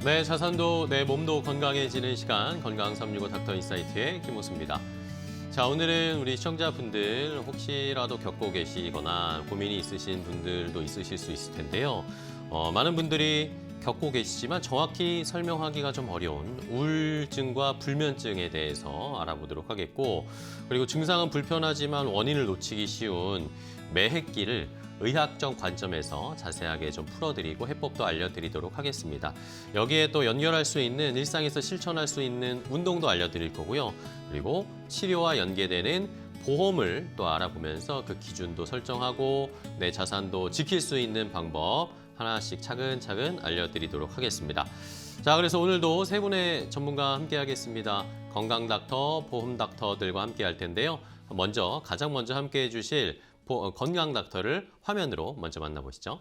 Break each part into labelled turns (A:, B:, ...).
A: 내 자산도 내 몸도 건강해지는 시간 건강 365 닥터 인사이트의 김호수입니다. 자, 오늘은 우리 시청자분들 혹시라도 겪고 계시거나 고민이 있으신 분들도 있으실 수 있을 텐데요. 많은 분들이 겪고 계시지만 정확히 설명하기가 좀 어려운 우울증과 불면증에 대해서 알아보도록 하겠고, 그리고 증상은 불편하지만 원인을 놓치기 쉬운 매핵기를 의학적 관점에서 자세하게 좀 풀어드리고 해법도 알려드리도록 하겠습니다. 여기에 또 연결할 수 있는 일상에서 실천할 수 있는 운동도 알려드릴 거고요. 그리고 치료와 연계되는 보험을 또 알아보면서 그 기준도 설정하고 내 자산도 지킬 수 있는 방법 하나씩 차근차근 알려드리도록 하겠습니다. 자, 그래서 오늘도 세 분의 전문가와 함께 하겠습니다. 건강 닥터, 보험 닥터들과 함께 할 텐데요. 가장 먼저 함께 해주실 건강 닥터를 화면으로 먼저 만나보시죠.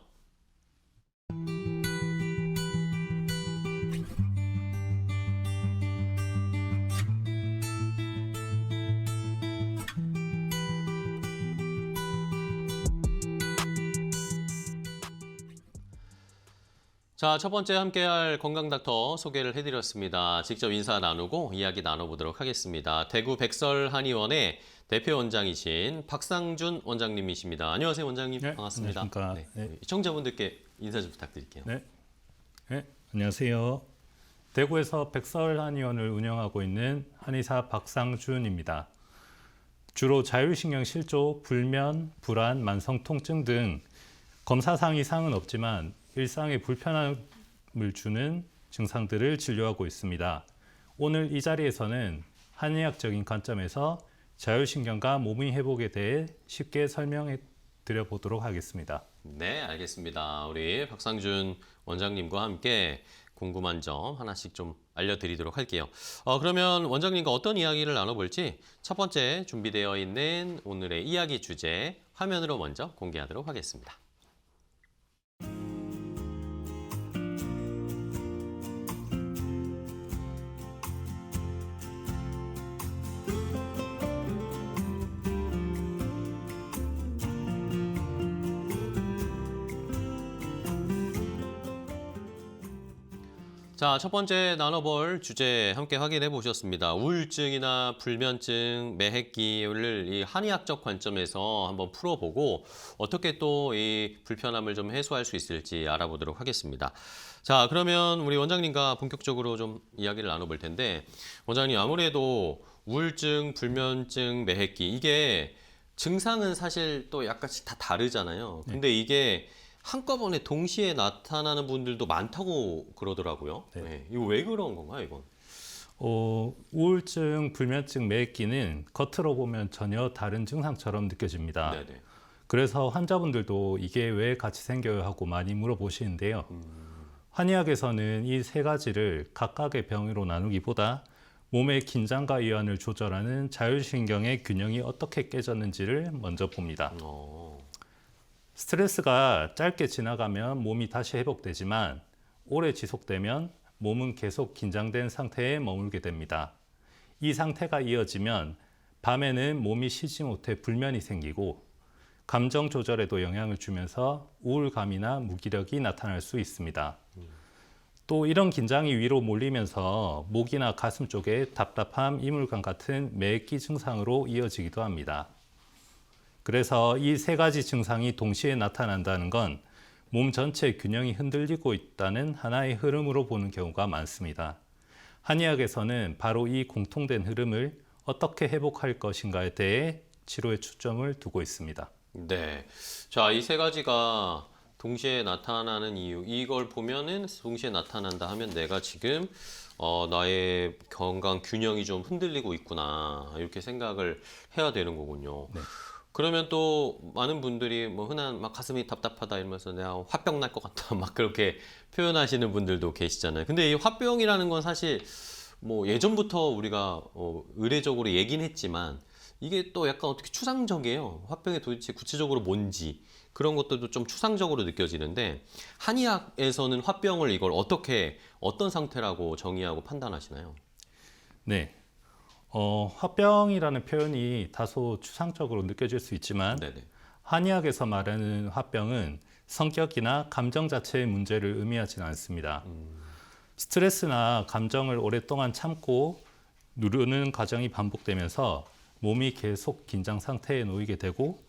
A: 자, 첫 번째 함께할 건강 닥터 소개를 해드렸습니다. 직접 인사 나누고 이야기 나눠보도록 하겠습니다. 대구 백설한의원의 대표 원장이신 박상준 원장님이십니다. 안녕하세요, 원장님.
B: 네,
A: 반갑습니다.
B: 안녕하십니까.
A: 네.
B: 네.
A: 시청자분들께 인사 좀 부탁드릴게요.
B: 네, 안녕하세요. 대구에서 백설한의원을 운영하고 있는 한의사 박상준입니다. 주로 자율신경 실조, 불면, 불안, 만성 통증 등 검사상 이상은 없지만 일상에 불편함을 주는 증상들을 진료하고 있습니다. 오늘 이 자리에서는 한의학적인 관점에서 자율신경과 몸의 회복에 대해 쉽게 설명해 드려보도록 하겠습니다.
A: 네, 알겠습니다. 우리 박상준 원장님과 함께 궁금한 점 하나씩 좀 알려드리도록 할게요. 그러면 원장님과 어떤 이야기를 나눠볼지 첫 번째 준비되어 있는 오늘의 이야기 주제 화면으로 먼저 공개하도록 하겠습니다. 자, 첫 번째 나눠볼 주제 함께 확인해 보셨습니다. 우울증이나 불면증, 매핵기를 이 한의학적 관점에서 한번 풀어보고 어떻게 또 이 불편함을 좀 해소할 수 있을지 알아보도록 하겠습니다. 자, 그러면 우리 원장님과 본격적으로 좀 이야기를 나눠볼 텐데, 원장님 아무래도 우울증, 불면증, 매핵기 이게 증상은 사실 또 약간씩 다 다르잖아요. 근데 이게 한꺼번에 동시에 나타나는 분들도 많다고 그러더라고요.
B: 네.
A: 네. 이거 왜 그런 건가요, 이건?
B: 우울증, 불면증, 매획기는 겉으로 보면 전혀 다른 증상처럼 느껴집니다.
A: 네네.
B: 그래서 환자분들도 이게 왜 같이 생겨요 하고 많이 물어보시는데요. 한의학에서는 이 세 가지를 각각의 병으로 나누기보다 몸의 긴장과 이완을 조절하는 자율신경의 균형이 어떻게 깨졌는지를 먼저 봅니다. 스트레스가 짧게 지나가면 몸이 다시 회복되지만 오래 지속되면 몸은 계속 긴장된 상태에 머물게 됩니다. 이 상태가 이어지면 밤에는 몸이 쉬지 못해 불면이 생기고 감정 조절에도 영향을 주면서 우울감이나 무기력이 나타날 수 있습니다. 또 이런 긴장이 위로 몰리면서 목이나 가슴 쪽에 답답함, 이물감 같은 매획기 증상으로 이어지기도 합니다. 그래서 이 세 가지 증상이 동시에 나타난다는 건 몸 전체의 균형이 흔들리고 있다는 하나의 흐름으로 보는 경우가 많습니다. 한의학에서는 바로 이 공통된 흐름을 어떻게 회복할 것인가에 대해 치료에 초점을 두고 있습니다.
A: 네. 자, 이 세 가지가 동시에 나타나는 이유, 이걸 보면은 동시에 나타난다 하면 내가 지금 나의 건강 균형이 좀 흔들리고 있구나, 이렇게 생각을 해야 되는 거군요.
B: 네.
A: 그러면 또 많은 분들이 뭐 흔한 막 가슴이 답답하다 이러면서 내가 화병 날 것 같다 막 그렇게 표현하시는 분들도 계시잖아요. 근데 이 화병이라는 건 사실 뭐 예전부터 우리가 의례적으로 얘기는 했지만 이게 또 약간 어떻게 추상적이에요. 화병이 도대체 구체적으로 뭔지 그런 것들도 좀 추상적으로 느껴지는데, 한의학에서는 화병을 이걸 어떤 상태라고 정의하고 판단하시나요?
B: 네. 화병이라는 표현이 다소 추상적으로 느껴질 수 있지만
A: 네네.
B: 한의학에서 말하는 화병은 성격이나 감정 자체의 문제를 의미하지는 않습니다. 스트레스나 감정을 오랫동안 참고 누르는 과정이 반복되면서 몸이 계속 긴장 상태에 놓이게 되고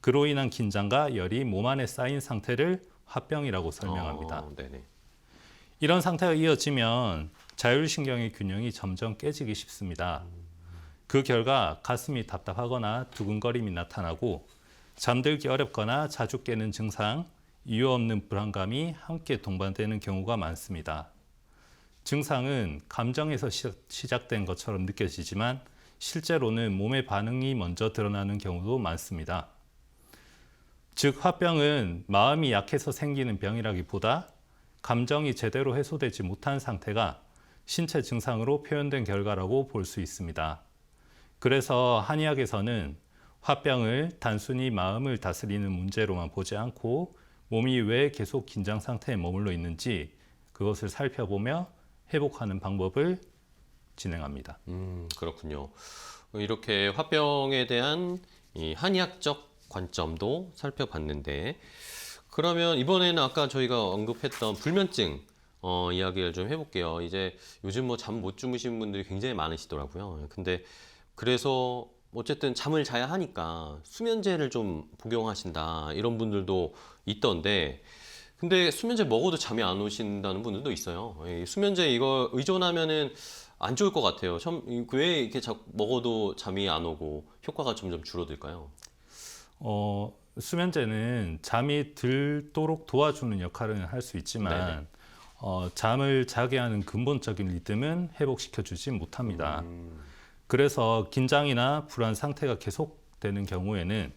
B: 그로 인한 긴장과 열이 몸 안에 쌓인 상태를 화병이라고 설명합니다.
A: 네네.
B: 이런 상태가 이어지면 자율신경의 균형이 점점 깨지기 쉽습니다. 그 결과 가슴이 답답하거나 두근거림이 나타나고 잠들기 어렵거나 자주 깨는 증상, 이유 없는 불안감이 함께 동반되는 경우가 많습니다. 증상은 감정에서 시작된 것처럼 느껴지지만 실제로는 몸의 반응이 먼저 드러나는 경우도 많습니다. 즉, 화병은 마음이 약해서 생기는 병이라기보다 감정이 제대로 해소되지 못한 상태가 신체 증상으로 표현된 결과라고 볼 수 있습니다. 그래서 한의학에서는 화병을 단순히 마음을 다스리는 문제로만 보지 않고 몸이 왜 계속 긴장 상태에 머물러 있는지 그것을 살펴보며 회복하는 방법을 진행합니다.
A: 그렇군요. 이렇게 화병에 대한 이 한의학적 관점도 살펴봤는데, 그러면 이번에는 아까 저희가 언급했던 불면증 이야기를 좀 해볼게요. 이제 요즘 뭐 잠 못 주무시는 분들이 굉장히 많으시더라고요. 근데 그래서 어쨌든 잠을 자야 하니까 수면제를 좀 복용하신다 이런 분들도 있던데, 근데 수면제 먹어도 잠이 안 오신다는 분들도 있어요. 이 수면제 이거 의존하면은 안 좋을 것 같아요. 왜 이렇게 먹어도 잠이 안 오고 효과가 점점 줄어들까요?
B: 수면제는 잠이 들도록 도와주는 역할은 할 수 있지만 잠을 자게 하는 근본적인 리듬은 회복시켜주지 못합니다. 그래서 긴장이나 불안 상태가 계속되는 경우에는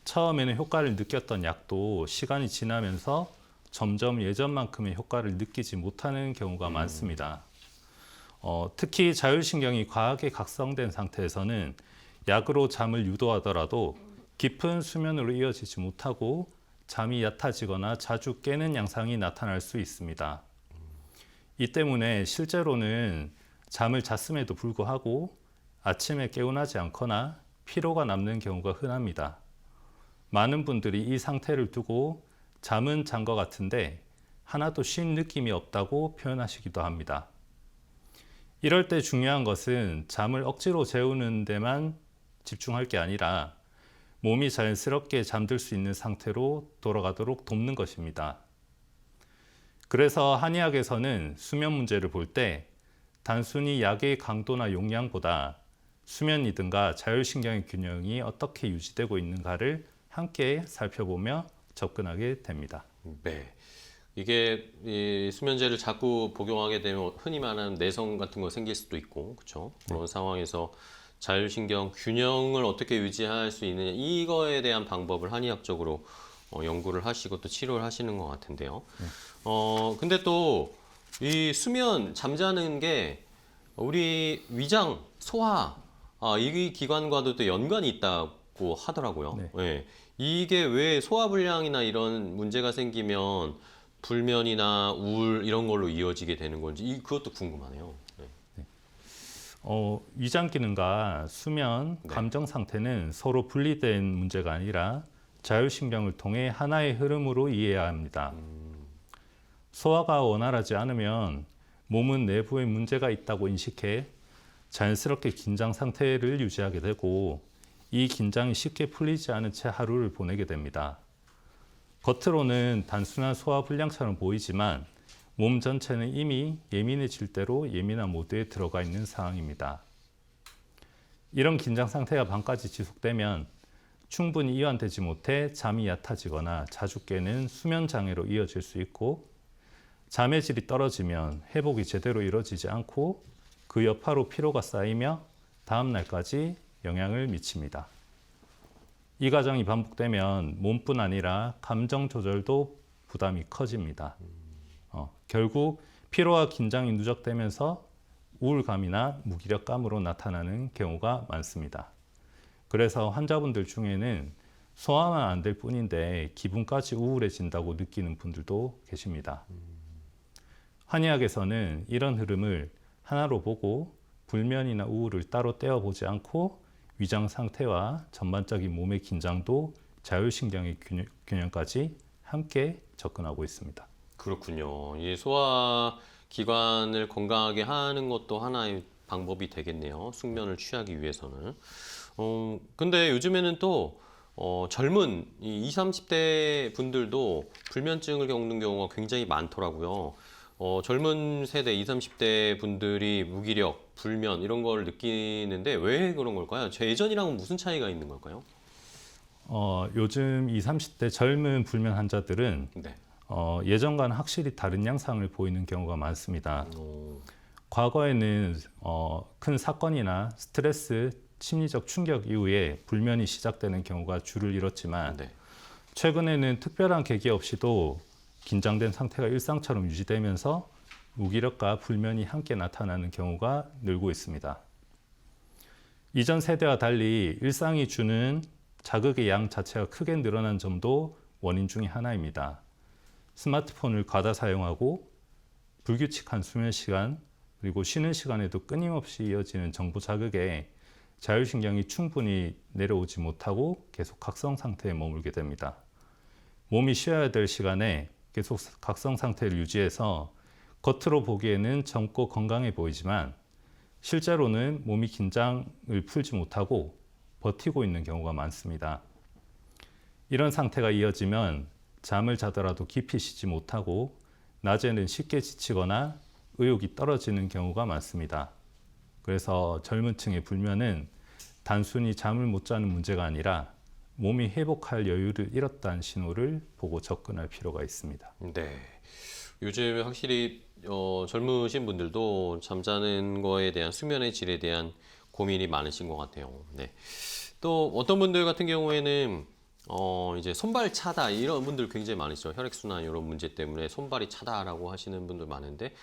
B: 처음에는 효과를 느꼈던 약도 시간이 지나면서 점점 예전만큼의 효과를 느끼지 못하는 경우가 많습니다. 특히 자율신경이 과하게 각성된 상태에서는 약으로 잠을 유도하더라도 깊은 수면으로 이어지지 못하고 잠이 얕아지거나 자주 깨는 양상이 나타날 수 있습니다. 이 때문에 실제로는 잠을 잤음에도 불구하고 아침에 개운하지 않거나 피로가 남는 경우가 흔합니다. 많은 분들이 이 상태를 두고 잠은 잔 것 같은데 하나도 쉰 느낌이 없다고 표현하시기도 합니다. 이럴 때 중요한 것은 잠을 억지로 재우는 데만 집중할 게 아니라 몸이 자연스럽게 잠들 수 있는 상태로 돌아가도록 돕는 것입니다. 그래서 한의학에서는 수면 문제를 볼 때 단순히 약의 강도나 용량보다 수면 리듬과 자율신경의 균형이 어떻게 유지되고 있는가를 함께 살펴보며 접근하게 됩니다.
A: 네. 이게 이 수면제를 자꾸 복용하게 되면 흔히 말하는 내성 같은 거 생길 수도 있고, 그렇죠? 그런 상황에서 자율신경 균형을 어떻게 유지할 수 있느냐, 이거에 대한 방법을 한의학적으로 연구를 하시고 또 치료를 하시는 것 같은데요. 근데 또 이 수면, 잠자는 게 우리 위장, 소화, 이 기관과도 또 연관이 있다고 하더라고요.
B: 네.
A: 네. 이게 왜 소화불량이나 이런 문제가 생기면 불면이나 우울 이런 걸로 이어지게 되는 건지 그것도 궁금하네요. 네.
B: 위장 기능과 수면, 감정 상태는 서로 분리된 문제가 아니라 자율신경을 통해 하나의 흐름으로 이해해야 합니다. 소화가 원활하지 않으면 몸은 내부에 문제가 있다고 인식해 자연스럽게 긴장 상태를 유지하게 되고 이 긴장이 쉽게 풀리지 않은 채 하루를 보내게 됩니다. 겉으로는 단순한 소화불량처럼 보이지만 몸 전체는 이미 예민해질 대로 예민한 모드에 들어가 있는 상황입니다. 이런 긴장 상태가 밤까지 지속되면 충분히 이완되지 못해 잠이 얕아지거나 자주 깨는 수면 장애로 이어질 수 있고, 잠의 질이 떨어지면 회복이 제대로 이루어지지 않고 그 여파로 피로가 쌓이며 다음 날까지 영향을 미칩니다. 이 과정이 반복되면 몸뿐 아니라 감정 조절도 부담이 커집니다. 결국 피로와 긴장이 누적되면서 우울감이나 무기력감으로 나타나는 경우가 많습니다. 그래서 환자분들 중에는 소화만 안 될 뿐인데 기분까지 우울해진다고 느끼는 분들도 계십니다. 한의학에서는 이런 흐름을 하나로 보고 불면이나 우울을 따로 떼어보지 않고 위장 상태와 전반적인 몸의 긴장도 자율신경의 균형까지 함께 접근하고 있습니다.
A: 그렇군요. 이 소화 기관을 건강하게 하는 것도 하나의 방법이 되겠네요. 숙면을 취하기 위해서는. 근데 요즘에는 또 젊은 이 20, 30대 분들도 불면증을 겪는 경우가 굉장히 많더라고요. 젊은 세대 20, 30대 분들이 무기력, 불면 이런 걸 느끼는데 왜 그런 걸까요? 예전이랑은 무슨 차이가 있는 걸까요?
B: 요즘 20, 30대 젊은 불면 환자들은
A: 네.
B: 예전과는 확실히 다른 양상을 보이는 경우가 많습니다.
A: 오,
B: 과거에는 큰 사건이나 스트레스, 심리적 충격 이후에 불면이 시작되는 경우가 주를 이뤘지만
A: 네.
B: 최근에는 특별한 계기 없이도 긴장된 상태가 일상처럼 유지되면서 무기력과 불면이 함께 나타나는 경우가 늘고 있습니다. 이전 세대와 달리 일상이 주는 자극의 양 자체가 크게 늘어난 점도 원인 중의 하나입니다. 스마트폰을 과다 사용하고 불규칙한 수면 시간, 그리고 쉬는 시간에도 끊임없이 이어지는 정보 자극에 자율신경이 충분히 내려오지 못하고 계속 각성 상태에 머물게 됩니다. 몸이 쉬어야 될 시간에 계속 각성 상태를 유지해서 겉으로 보기에는 젊고 건강해 보이지만 실제로는 몸이 긴장을 풀지 못하고 버티고 있는 경우가 많습니다. 이런 상태가 이어지면 잠을 자더라도 깊이 쉬지 못하고 낮에는 쉽게 지치거나 의욕이 떨어지는 경우가 많습니다. 그래서 젊은 층의 불면은 단순히 잠을 못 자는 문제가 아니라 몸이 회복할 여유를 잃었다는 신호를 보고 접근할 필요가 있습니다.
A: 네. 요즘 확실히 젊으신 분들도 잠자는 거에 대한 수면의 질에 대한 고민이 많으신 것 같아요. 네. 또 어떤 분들 같은 경우에는 이제 손발 차다 이런 분들 굉장히 많으시죠. 혈액순환 이런 문제 때문에 손발이 차다라고 하시는 분들 많은데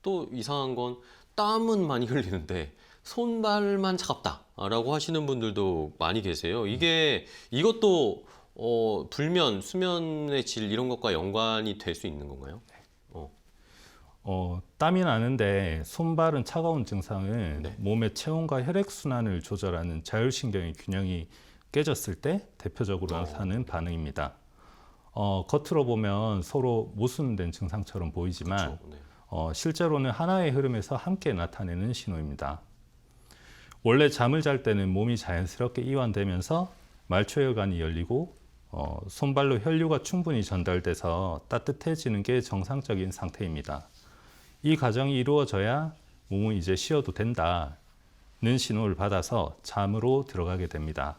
A: 또 이상한 건 땀은 많이 흘리는데 손발만 차갑다라고 하시는 분들도 많이 계세요. 이것도 불면, 수면의 질 이런 것과 연관이 될 수 있는 건가요?
B: 땀이 나는데 손발은 차가운 증상은
A: 네.
B: 몸의 체온과 혈액순환을 조절하는 자율신경의 균형이 깨졌을 때 대표적으로 나타나는 반응입니다. 겉으로 보면 서로 모순된 증상처럼 보이지만
A: 그렇죠. 네.
B: 실제로는 하나의 흐름에서 함께 나타내는 신호입니다. 원래 잠을 잘 때는 몸이 자연스럽게 이완되면서 말초혈관이 열리고 손발로 혈류가 충분히 전달돼서 따뜻해지는 게 정상적인 상태입니다. 이 과정이 이루어져야 몸은 이제 쉬어도 된다는 신호를 받아서 잠으로 들어가게 됩니다.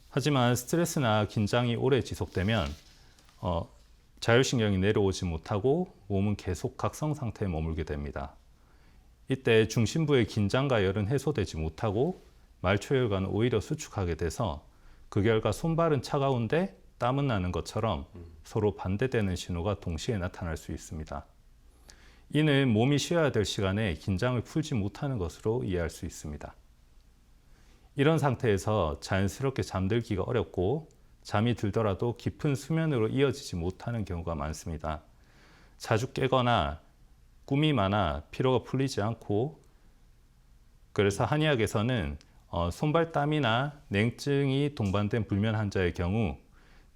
B: 하지만 스트레스나 긴장이 오래 지속되면 자율신경이 내려오지 못하고 몸은 계속 각성 상태에 머물게 됩니다. 이때 중심부의 긴장과 열은 해소되지 못하고 말초혈관은 오히려 수축하게 돼서 그 결과 손발은 차가운데 땀은 나는 것처럼 서로 반대되는 신호가 동시에 나타날 수 있습니다. 이는 몸이 쉬어야 될 시간에 긴장을 풀지 못하는 것으로 이해할 수 있습니다. 이런 상태에서 자연스럽게 잠들기가 어렵고 잠이 들더라도 깊은 수면으로 이어지지 못하는 경우가 많습니다. 자주 깨거나 꿈이 많아 피로가 풀리지 않고 그래서 한의학에서는 손발땀이나 냉증이 동반된 불면 환자의 경우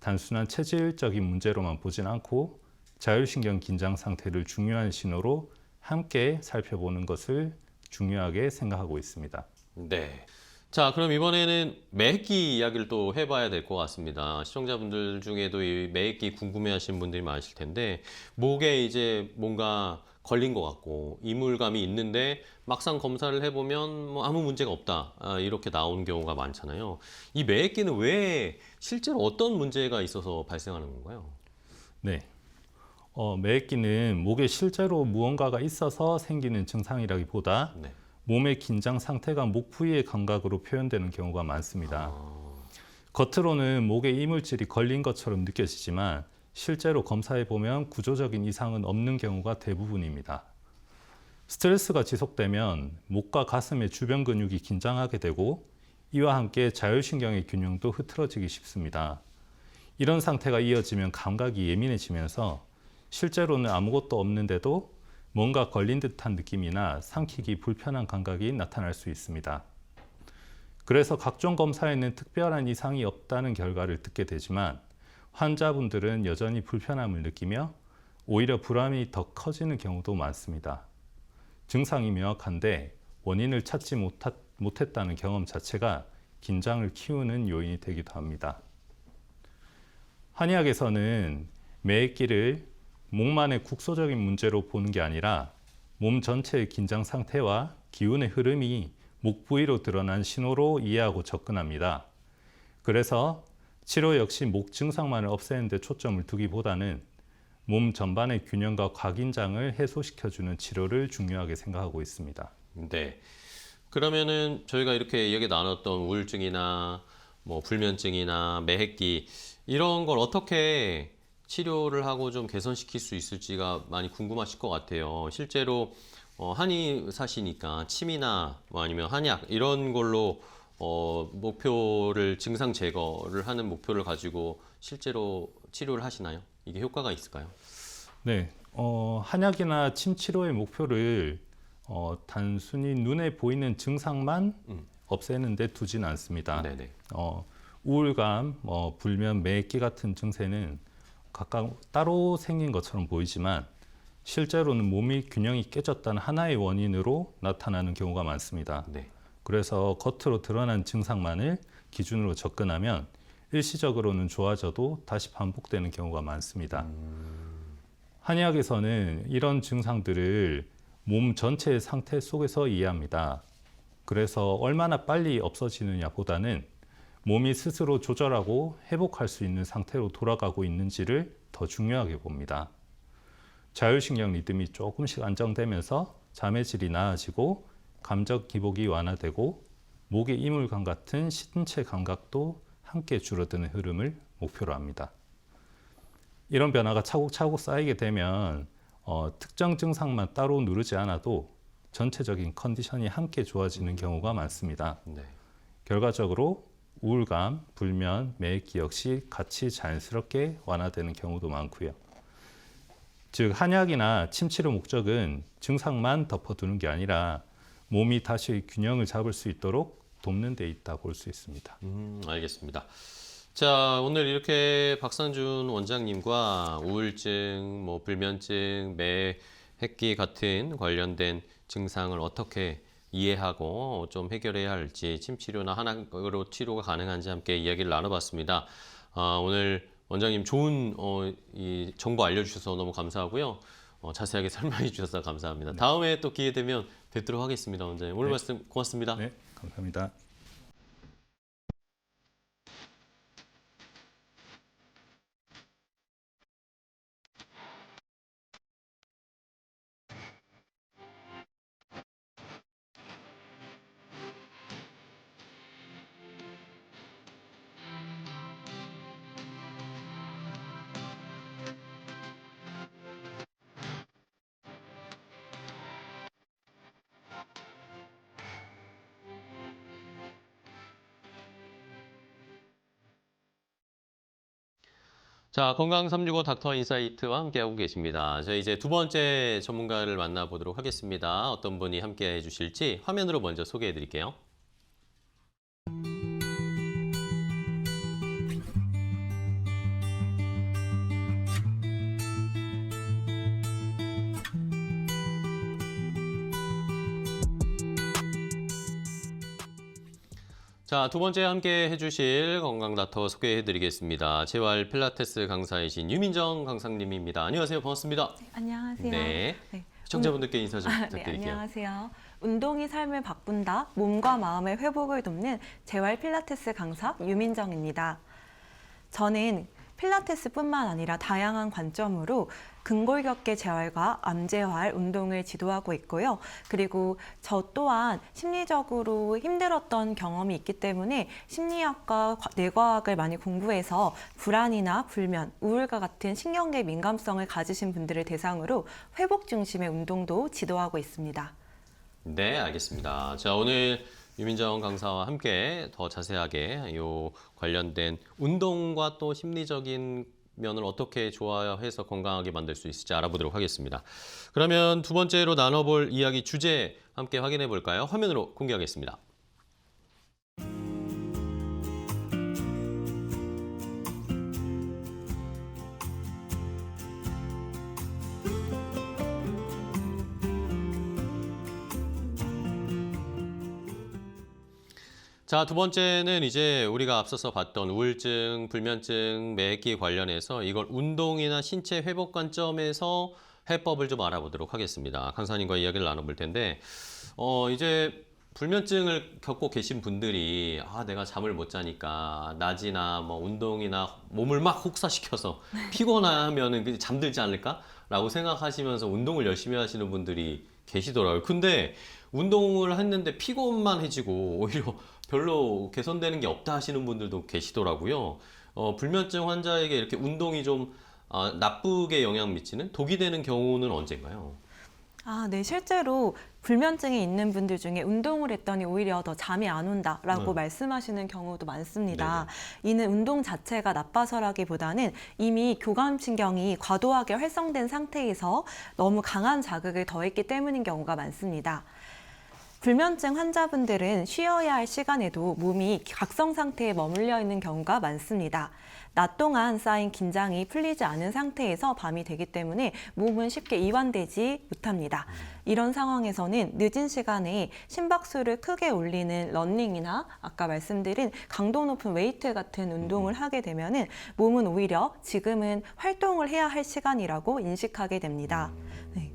B: 단순한 체질적인 문제로만 보진 않고 자율신경 긴장 상태를 중요한 신호로 함께 살펴보는 것을 중요하게 생각하고 있습니다.
A: 네. 자, 그럼 이번에는 매획기 이야기를 또 해봐야 될 것 같습니다. 시청자분들 중에도 이 매획기 궁금해하시는 분들이 많으실 텐데 목에 이제 뭔가 걸린 것 같고 이물감이 있는데 막상 검사를 해보면 뭐 아무 문제가 없다 이렇게 나오는 경우가 많잖아요. 이 매획기는 왜 실제로 어떤 문제가 있어서 발생하는 건가요?
B: 네. 매획기는 목에 실제로 무언가가 있어서 생기는 증상이라기보다
A: 네.
B: 몸의 긴장 상태가 목 부위의 감각으로 표현되는 경우가 많습니다.
A: 아,
B: 겉으로는 목에 이물질이 걸린 것처럼 느껴지지만 실제로 검사해 보면 구조적인 이상은 없는 경우가 대부분입니다. 스트레스가 지속되면 목과 가슴의 주변 근육이 긴장하게 되고 이와 함께 자율신경의 균형도 흐트러지기 쉽습니다. 이런 상태가 이어지면 감각이 예민해지면서 실제로는 아무것도 없는데도 뭔가 걸린 듯한 느낌이나 삼키기 불편한 감각이 나타날 수 있습니다. 그래서 각종 검사에는 특별한 이상이 없다는 결과를 듣게 되지만 환자분들은 여전히 불편함을 느끼며 오히려 불안이 더 커지는 경우도 많습니다. 증상이 명확한데 원인을 찾지 못했다는 경험 자체가 긴장을 키우는 요인이 되기도 합니다. 한의학에서는 매액기를 목만의 국소적인 문제로 보는 게 아니라 몸 전체의 긴장 상태와 기운의 흐름이 목 부위로 드러난 신호로 이해하고 접근합니다. 그래서 치료 역시 목 증상만을 없애는 데 초점을 두기보다는 몸 전반의 균형과 과긴장을 해소시켜주는 치료를 중요하게 생각하고 있습니다.
A: 네. 그러면은 저희가 이렇게 얘기 나눴던 우울증이나 뭐 불면증이나 매핵기 이런 걸 어떻게 치료를 하고 좀 개선시킬 수 있을지가 많이 궁금하실 것 같아요. 실제로 한의사시니까 침이나 뭐 아니면 한약 이런 걸로 목표를 증상 제거를 하는 목표를 가지고 실제로 치료를 하시나요? 이게 효과가 있을까요?
B: 네, 한약이나 침 치료의 목표를 단순히 눈에 보이는 증상만 없애는 데 두진 않습니다.
A: 네네.
B: 우울감, 불면, 매액기 같은 증세는 각각 따로 생긴 것처럼 보이지만 실제로는 몸이 균형이 깨졌다는 하나의 원인으로 나타나는 경우가 많습니다.
A: 네.
B: 그래서 겉으로 드러난 증상만을 기준으로 접근하면 일시적으로는 좋아져도 다시 반복되는 경우가 많습니다. 한의학에서는 이런 증상들을 몸 전체의 상태 속에서 이해합니다. 그래서 얼마나 빨리 없어지느냐 보다는 몸이 스스로 조절하고 회복할 수 있는 상태로 돌아가고 있는지를 더 중요하게 봅니다. 자율신경 리듬이 조금씩 안정되면서 잠의 질이 나아지고 감정 기복이 완화되고 목의 이물감 같은 신체 감각도 함께 줄어드는 흐름을 목표로 합니다. 이런 변화가 차곡차곡 쌓이게 되면 특정 증상만 따로 누르지 않아도 전체적인 컨디션이 함께 좋아지는 경우가 많습니다.
A: 네.
B: 결과적으로 우울감, 불면, 매액기 역시 같이 자연스럽게 완화되는 경우도 많고요. 즉 한약이나 침치료 목적은 증상만 덮어두는 게 아니라 몸이 다시 균형을 잡을 수 있도록 돕는 데 있다 볼 수 있습니다.
A: 알겠습니다. 자, 오늘 이렇게 박상준 원장님과 우울증, 뭐 불면증, 매핵기 같은 관련된 증상을 어떻게 이해하고 좀 해결해야 할지, 침치료나 한약으로 치료가 가능한지 함께 이야기를 나눠봤습니다. 오늘 원장님 좋은 이 정보 알려주셔서 너무 감사하고요. 자세하게 설명해 주셔서 감사합니다. 다음에 또 기회 되면 뵙도록 하겠습니다, 원장님. 오늘 말씀 고맙습니다.
B: 네, 감사합니다.
A: 자, 건강 365 닥터 인사이트와 함께하고 계십니다. 저희 이제 두 번째 전문가를 만나보도록 하겠습니다. 어떤 분이 함께 해주실지 화면으로 먼저 소개해 드릴게요. 자, 두 번째 함께 해주실 건강 닥터 소개해 드리겠습니다. 재활 필라테스 강사이신 유민정 강사님입니다. 안녕하세요. 반갑습니다.
C: 네, 안녕하세요.
A: 네.
C: 네.
A: 시청자분들께 인사 좀
C: 네,
A: 부탁드릴게요.
C: 안녕하세요. 운동이 삶을 바꾼다, 몸과 마음의 회복을 돕는 재활 필라테스 강사 유민정입니다. 저는 필라테스뿐만 아니라 다양한 관점으로 근골격계 재활과 암재활 운동을 지도하고 있고요. 그리고 저 또한 심리적으로 힘들었던 경험이 있기 때문에 심리학과 뇌과학을 많이 공부해서 불안이나 불면, 우울과 같은 신경계 민감성을 가지신 분들을 대상으로 회복 중심의 운동도 지도하고 있습니다.
A: 네, 알겠습니다. 자, 오늘 유민정 강사와 함께 더 자세하게 요 관련된 운동과 또 심리적인 면을 어떻게 조화해서 건강하게 만들 수 있을지 알아보도록 하겠습니다. 그러면 두 번째로 나눠볼 이야기 주제 함께 확인해 볼까요? 화면으로 공개하겠습니다. 자, 두 번째는 이제 우리가 앞서서 봤던 우울증, 불면증, 매기 관련해서 이걸 운동이나 신체 회복 관점에서 해법을 좀 알아보도록 하겠습니다. 강사님과 이야기를 나눠볼 텐데, 이제 불면증을 겪고 계신 분들이 내가 잠을 못 자니까 낮이나 뭐 운동이나 몸을 막 혹사시켜서 피곤하면은 그냥 잠들지 않을까라고 생각하시면서 운동을 열심히 하시는 분들이 계시더라고요. 근데 운동을 했는데 피곤만 해지고 오히려 별로 개선되는 게 없다 하시는 분들도 계시더라고요. 불면증 환자에게 이렇게 운동이 좀 나쁘게 영향 미치는 독이 되는 경우는 언젠가요?
C: 네, 실제로 불면증이 있는 분들 중에 운동을 했더니 오히려 더 잠이 안 온다라고 말씀하시는 경우도 많습니다. 이는 운동 자체가 나빠서라기보다는 이미 교감신경이 과도하게 활성된 상태에서 너무 강한 자극을 더했기 때문인 경우가 많습니다. 불면증 환자분들은 쉬어야 할 시간에도 몸이 각성 상태에 머물러 있는 경우가 많습니다. 낮 동안 쌓인 긴장이 풀리지 않은 상태에서 밤이 되기 때문에 몸은 쉽게 이완되지 못합니다. 이런 상황에서는 늦은 시간에 심박수를 크게 올리는 러닝이나 아까 말씀드린 강도 높은 웨이트 같은 운동을 하게 되면은 몸은 오히려 지금은 활동을 해야 할 시간이라고 인식하게 됩니다. 네.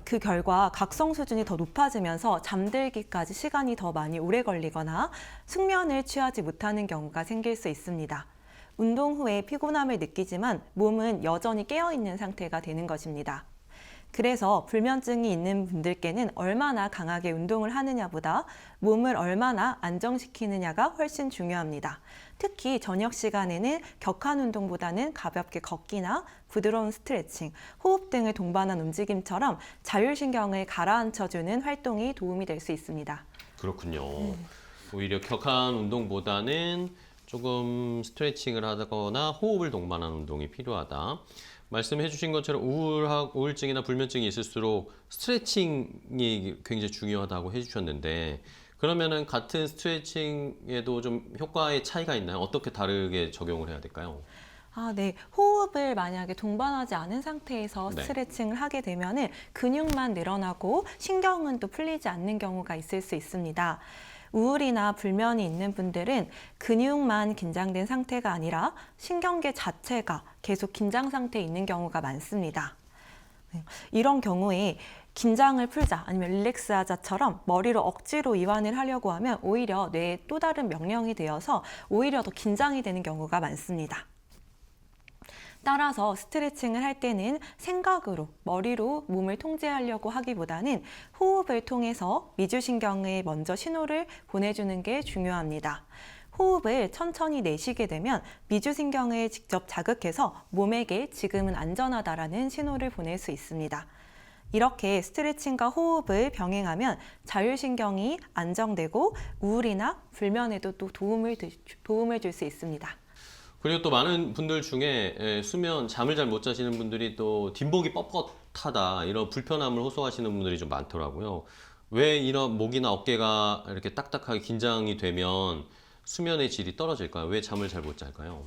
C: 그 결과 각성 수준이 더 높아지면서 잠들기까지 시간이 더 많이 오래 걸리거나 숙면을 취하지 못하는 경우가 생길 수 있습니다. 운동 후에 피곤함을 느끼지만 몸은 여전히 깨어있는 상태가 되는 것입니다. 그래서 불면증이 있는 분들께는 얼마나 강하게 운동을 하느냐보다 몸을 얼마나 안정시키느냐가 훨씬 중요합니다. 특히 저녁 시간에는 격한 운동보다는 가볍게 걷기나 부드러운 스트레칭, 호흡 등을 동반한 움직임처럼 자율신경을 가라앉혀주는 활동이 도움이 될 수 있습니다.
A: 그렇군요. 오히려 격한 운동보다는 조금 스트레칭을 하거나 호흡을 동반한 운동이 필요하다. 말씀해 주신 것처럼 우울증이나 불면증이 있을수록 스트레칭이 굉장히 중요하다고 해주셨는데, 그러면은 같은 스트레칭에도 좀 효과의 차이가 있나요? 어떻게 다르게 적용을 해야 될까요?
C: 네. 호흡을 만약에 동반하지 않은 상태에서
A: 네.
C: 스트레칭을 하게 되면은 근육만 늘어나고 신경은 또 풀리지 않는 경우가 있을 수 있습니다. 우울이나 불면이 있는 분들은 근육만 긴장된 상태가 아니라 신경계 자체가 계속 긴장 상태에 있는 경우가 많습니다. 이런 경우에 긴장을 풀자 아니면 릴렉스 하자처럼 머리로 억지로 이완을 하려고 하면 오히려 뇌에 또 다른 명령이 되어서 오히려 더 긴장이 되는 경우가 많습니다. 따라서 스트레칭을 할 때는 생각으로, 머리로 몸을 통제하려고 하기보다는 호흡을 통해서 미주신경에 먼저 신호를 보내주는 게 중요합니다. 호흡을 천천히 내쉬게 되면 미주신경을 직접 자극해서 몸에게 지금은 안전하다라는 신호를 보낼 수 있습니다. 이렇게 스트레칭과 호흡을 병행하면 자율신경이 안정되고 우울이나 불면에도 또 도움을 줄 수 있습니다.
A: 그리고 또 많은 분들 중에 잠을 잘 못 자시는 분들이 또 뒷목이 뻣뻣하다 이런 불편함을 호소하시는 분들이 좀 많더라고요. 왜 이런 목이나 어깨가 이렇게 딱딱하게 긴장이 되면 수면의 질이 떨어질까요? 왜 잠을 잘 못 잘까요?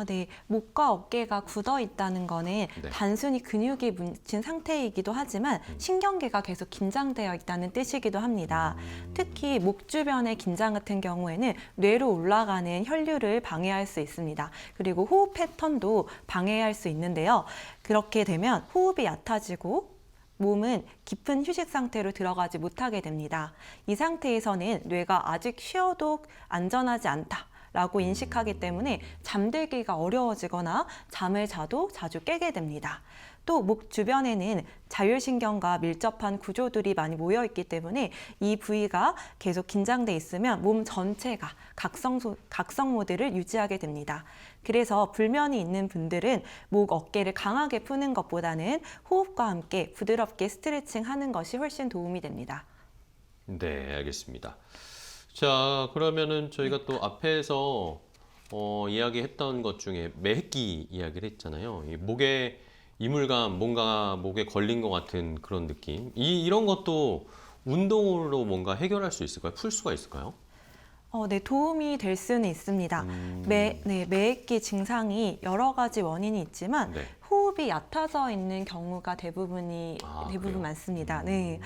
C: 네. 목과 어깨가 굳어 있다는 거는
A: 네.
C: 단순히 근육이 뭉친 상태이기도 하지만 신경계가 계속 긴장되어 있다는 뜻이기도 합니다. 특히 목 주변의 긴장 같은 경우에는 뇌로 올라가는 혈류를 방해할 수 있습니다. 그리고 호흡 패턴도 방해할 수 있는데요. 그렇게 되면 호흡이 얕아지고 몸은 깊은 휴식 상태로 들어가지 못하게 됩니다. 이 상태에서는 뇌가 아직 쉬어도 안전하지 않다. 라고 인식하기 때문에 잠들기가 어려워지거나 잠을 자도 자주 깨게 됩니다. 또 목 주변에는 자율신경과 밀접한 구조들이 많이 모여 있기 때문에 이 부위가 계속 긴장돼 있으면 몸 전체가 각성 모드를 유지하게 됩니다. 그래서 불면이 있는 분들은 목, 어깨를 강하게 푸는 것보다는 호흡과 함께 부드럽게 스트레칭 하는 것이 훨씬 도움이 됩니다.
A: 네, 알겠습니다. 자, 그러면은 저희가 또 앞에서 이야기했던 것 중에 매흡기 이야기를 했잖아요. 이 목에 이물감, 뭔가 목에 걸린 것 같은 그런 느낌. 이런 것도 운동으로 뭔가 해결할 수 있을까요? 풀 수가 있을까요?
C: 네, 도움이 될 수는 있습니다. 매흡기 증상이 여러 가지 원인이 있지만
A: 네.
C: 호흡이 얕아져 있는 경우가 대부분
A: 그래요?
C: 많습니다. 네.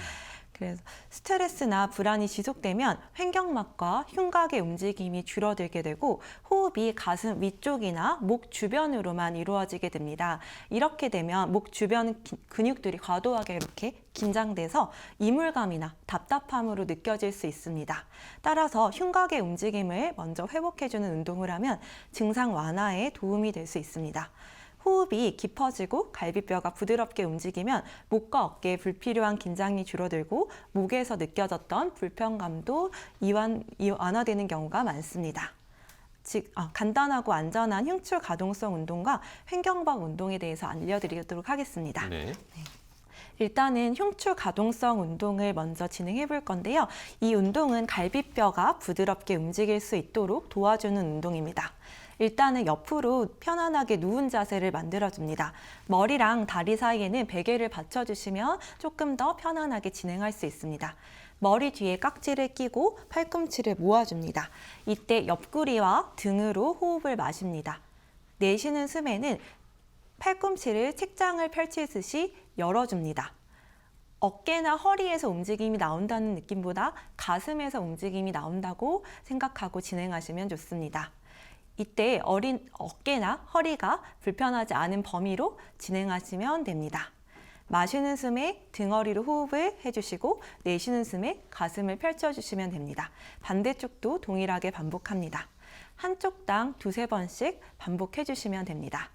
C: 그래서 스트레스나 불안이 지속되면 횡격막과 흉곽의 움직임이 줄어들게 되고 호흡이 가슴 위쪽이나 목 주변으로만 이루어지게 됩니다. 이렇게 되면 목 주변 근육들이 과도하게 이렇게 긴장돼서 이물감이나 답답함으로 느껴질 수 있습니다. 따라서 흉곽의 움직임을 먼저 회복해주는 운동을 하면 증상 완화에 도움이 될 수 있습니다. 호흡이 깊어지고 갈비뼈가 부드럽게 움직이면 목과 어깨에 불필요한 긴장이 줄어들고 목에서 느껴졌던 불편감도 완화되는 경우가 많습니다. 즉, 간단하고 안전한 흉추 가동성 운동과 횡격막 운동에 대해서 알려드리도록 하겠습니다.
A: 네.
C: 일단은 흉추 가동성 운동을 먼저 진행해 볼 건데요. 이 운동은 갈비뼈가 부드럽게 움직일 수 있도록 도와주는 운동입니다. 일단은 옆으로 편안하게 누운 자세를 만들어줍니다. 머리랑 다리 사이에는 베개를 받쳐주시면 조금 더 편안하게 진행할 수 있습니다. 머리 뒤에 깍지를 끼고 팔꿈치를 모아줍니다. 이때 옆구리와 등으로 호흡을 마십니다. 내쉬는 숨에는 팔꿈치를 책장을 펼치듯이 열어줍니다. 어깨나 허리에서 움직임이 나온다는 느낌보다 가슴에서 움직임이 나온다고 생각하고 진행하시면 좋습니다. 이때 어린 어깨나 허리가 불편하지 않은 범위로 진행하시면 됩니다. 마시는 숨에 등허리로 호흡을 해주시고 내쉬는 숨에 가슴을 펼쳐주시면 됩니다. 반대쪽도 동일하게 반복합니다. 한쪽당 2~3번씩 반복해주시면 됩니다.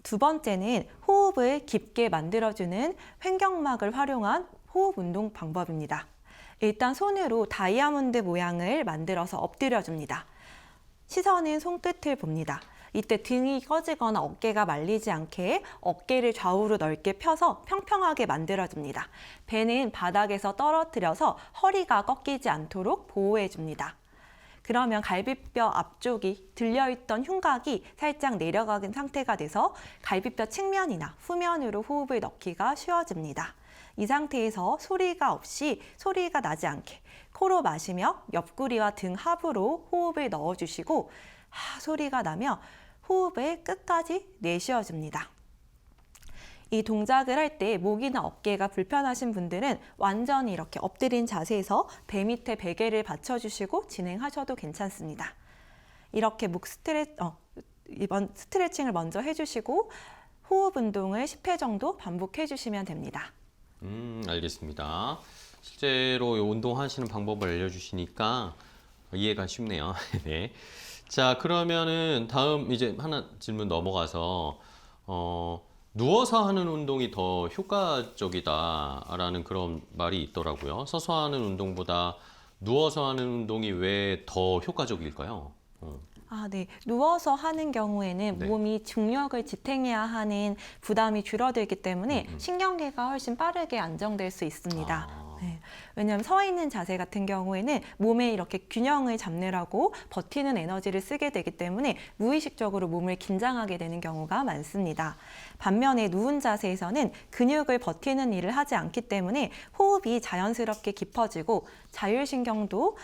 C: 두 번째는 호흡을 깊게 만들어주는 횡격막을 활용한 호흡 운동 방법입니다. 일단 손으로 다이아몬드 모양을 만들어서 엎드려줍니다. 시선은 손끝을 봅니다. 이때 등이 꺼지거나 어깨가 말리지 않게 어깨를 좌우로 넓게 펴서 평평하게 만들어줍니다. 배는 바닥에서 떨어뜨려서 허리가 꺾이지 않도록 보호해줍니다. 그러면 갈비뼈 앞쪽이 들려있던 흉곽이 살짝 내려가는 상태가 돼서 갈비뼈 측면이나 후면으로 호흡을 넣기가 쉬워집니다. 이 상태에서 소리가 나지 않게 코로 마시며 옆구리와 등 하부로 호흡을 넣어주시고 소리가 나며 호흡을 끝까지 내쉬어줍니다. 이 동작을 할 때 목이나 어깨가 불편하신 분들은 완전히 이렇게 엎드린 자세에서 배 밑에 베개를 받쳐주시고 진행하셔도 괜찮습니다. 이렇게 이번 스트레칭을 먼저 해주시고 호흡 운동을 10회 정도 반복해 주시면 됩니다.
A: 알겠습니다. 실제로 운동하시는 방법을 알려주시니까 이해가 쉽네요. 네. 자, 그러면은 다음 이제 하나 질문 넘어가서 누워서 하는 운동이 더 효과적이다라는 그런 말이 있더라고요. 서서 하는 운동보다 누워서 하는 운동이 왜 더 효과적일까요?
C: 네. 누워서 하는 경우에는
A: 네.
C: 몸이 중력을 지탱해야 하는 부담이 줄어들기 때문에 신경계가 훨씬 빠르게 안정될 수 있습니다. 네. 왜냐하면 서 있는 자세 같은 경우에는 몸에 이렇게 균형을 잡느라고 버티는 에너지를 쓰게 되기 때문에 무의식적으로 몸을 긴장하게 되는 경우가 많습니다. 반면에 누운 자세에서는 근육을 버티는 일을 하지 않기 때문에 호흡이 자연스럽게 깊어지고 자율신경도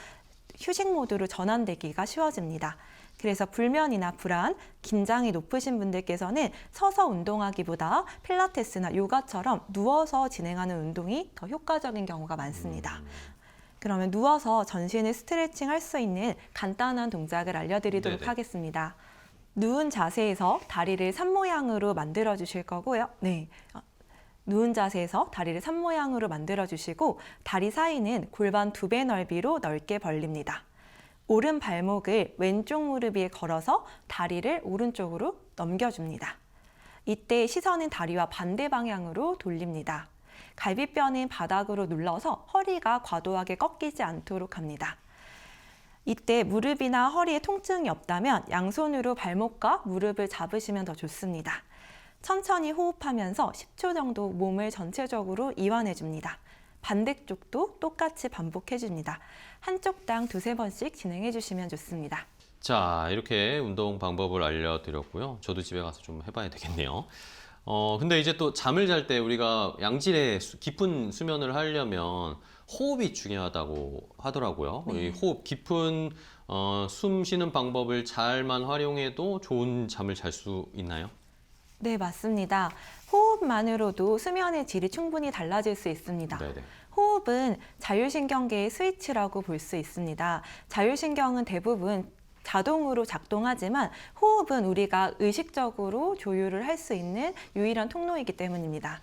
C: 휴식 모드로 전환되기가 쉬워집니다. 그래서 불면이나 불안, 긴장이 높으신 분들께서는 서서 운동하기보다 필라테스나 요가처럼 누워서 진행하는 운동이 더 효과적인 경우가 많습니다. 그러면 누워서 전신을 스트레칭 할 수 있는 간단한 동작을 알려드리도록
A: 네네.
C: 하겠습니다. 누운 자세에서 다리를 산 모양으로 만들어 주실 거고요. 네. 누운 자세에서 다리를 산 모양으로 만들어 주시고 다리 사이는 골반 2배 넓이로 넓게 벌립니다. 오른 발목을 왼쪽 무릎 위에 걸어서 다리를 오른쪽으로 넘겨줍니다. 이때 시선은 다리와 반대 방향으로 돌립니다. 갈비뼈는 바닥으로 눌러서 허리가 과도하게 꺾이지 않도록 합니다. 이때 무릎이나 허리에 통증이 없다면 양손으로 발목과 무릎을 잡으시면 더 좋습니다. 천천히 호흡하면서 10초 정도 몸을 전체적으로 이완해줍니다. 반대쪽도 똑같이 반복해줍니다. 한쪽당 2~3번씩 진행해주시면 좋습니다.
A: 자, 이렇게 운동 방법을 알려드렸고요. 저도 집에 가서 좀 해봐야 되겠네요. 근데 이제 또 잠을 잘 때 우리가 양질의 깊은 수면을 하려면 호흡이 중요하다고 하더라고요. 이 호흡, 깊은 숨 쉬는 방법을 잘만 활용해도 좋은 잠을 잘 수 있나요?
C: 네, 맞습니다. 호흡만으로도 수면의 질이 충분히 달라질 수 있습니다.
A: 네네.
C: 호흡은 자율신경계의 스위치라고 볼 수 있습니다. 자율신경은 대부분 자동으로 작동하지만 호흡은 우리가 의식적으로 조율을 할 수 있는 유일한 통로이기 때문입니다.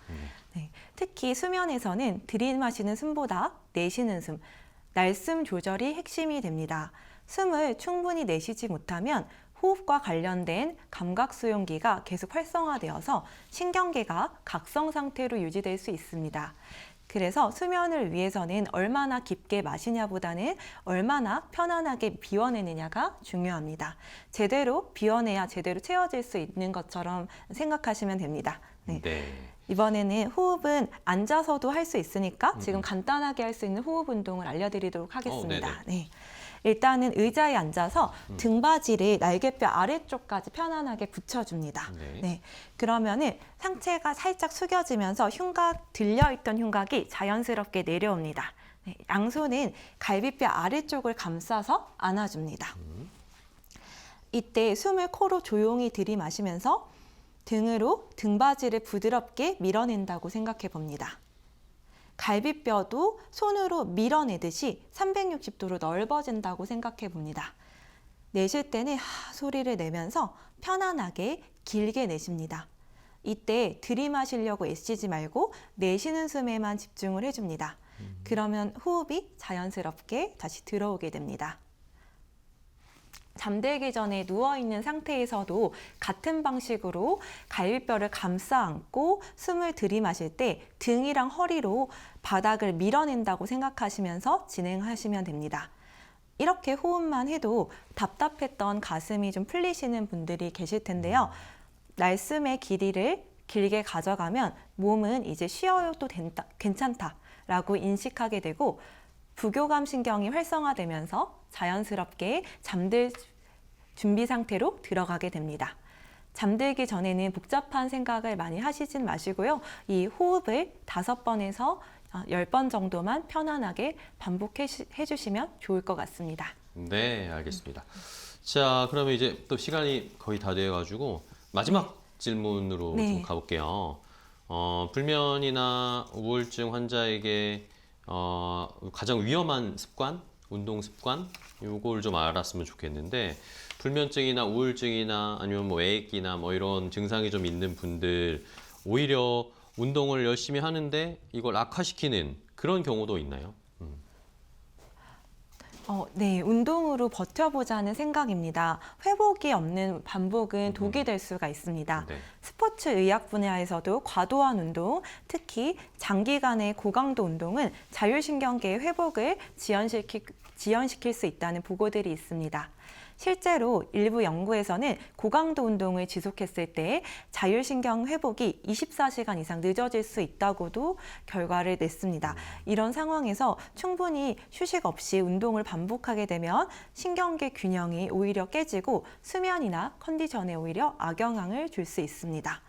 C: 네, 특히 수면에서는 들이마시는 숨보다 내쉬는 숨, 날숨 조절이 핵심이 됩니다. 숨을 충분히 내쉬지 못하면 호흡과 관련된 감각수용기가 계속 활성화되어서 신경계가 각성 상태로 유지될 수 있습니다. 그래서 수면을 위해서는 얼마나 깊게 마시냐보다는 얼마나 편안하게 비워내느냐가 중요합니다. 제대로 비워내야 제대로 채워질 수 있는 것처럼 생각하시면 됩니다. 네.
A: 네.
C: 이번에는 호흡은 앉아서도 할 수 있으니까 지금 간단하게 할 수 있는 호흡 운동을 알려드리도록 하겠습니다. 네. 일단은 의자에 앉아서 등받이를 날개뼈 아래쪽까지 편안하게 붙여줍니다.
A: 네.
C: 네. 그러면은 상체가 살짝 숙여지면서 흉곽, 들려있던 흉곽이 자연스럽게 내려옵니다. 네. 양손은 갈비뼈 아래쪽을 감싸서 안아줍니다. 이때 숨을 코로 조용히 들이마시면서 등으로 등받이를 부드럽게 밀어낸다고 생각해 봅니다. 갈비뼈도 손으로 밀어내듯이 360도로 넓어진다고 생각해 봅니다. 내쉴 때는 소리를 내면서 편안하게 길게 내쉽니다. 이때 들이마시려고 애쓰지 말고 내쉬는 숨에만 집중을 해줍니다. 그러면 호흡이 자연스럽게 다시 들어오게 됩니다. 잠들기 전에 누워있는 상태에서도 같은 방식으로 갈비뼈를 감싸 안고 숨을 들이마실 때 등이랑 허리로 바닥을 밀어낸다고 생각하시면서 진행하시면 됩니다. 이렇게 호흡만 해도 답답했던 가슴이 좀 풀리시는 분들이 계실 텐데요. 날숨의 길이를 길게 가져가면 몸은 이제 쉬어도 괜찮다라고 인식하게 되고 부교감 신경이 활성화되면서 자연스럽게 잠들 준비 상태로 들어가게 됩니다. 잠들기 전에는 복잡한 생각을 많이 하시진 마시고요. 이 호흡을 5번에서 10번 정도만 편안하게 반복해 주시면 좋을 것 같습니다.
A: 네, 알겠습니다. 자, 그러면 이제 또 시간이 거의 다 돼가지고 마지막 질문으로
C: 네.
A: 좀 가볼게요. 불면이나 우울증 환자에게 가장 위험한 습관, 운동 습관, 요걸 좀 알았으면 좋겠는데, 불면증이나 우울증이나 아니면 뭐 외액기나 뭐 이런 증상이 좀 있는 분들 오히려 운동을 열심히 하는데 이걸 악화시키는 그런 경우도 있나요?
C: 네, 운동으로 버텨보자는 생각입니다. 회복이 없는 반복은 독이 될 수가 있습니다.
A: 네.
C: 스포츠 의학 분야에서도 과도한 운동, 특히 장기간의 고강도 운동은 자율신경계의 회복을 지연시킬 수 있다는 보고들이 있습니다. 실제로 일부 연구에서는 고강도 운동을 지속했을 때 자율신경 회복이 24시간 이상 늦어질 수 있다고도 결과를 냈습니다. 이런 상황에서 충분히 휴식 없이 운동을 반복하게 되면 신경계 균형이 오히려 깨지고 수면이나 컨디션에 오히려 악영향을 줄 수 있습니다.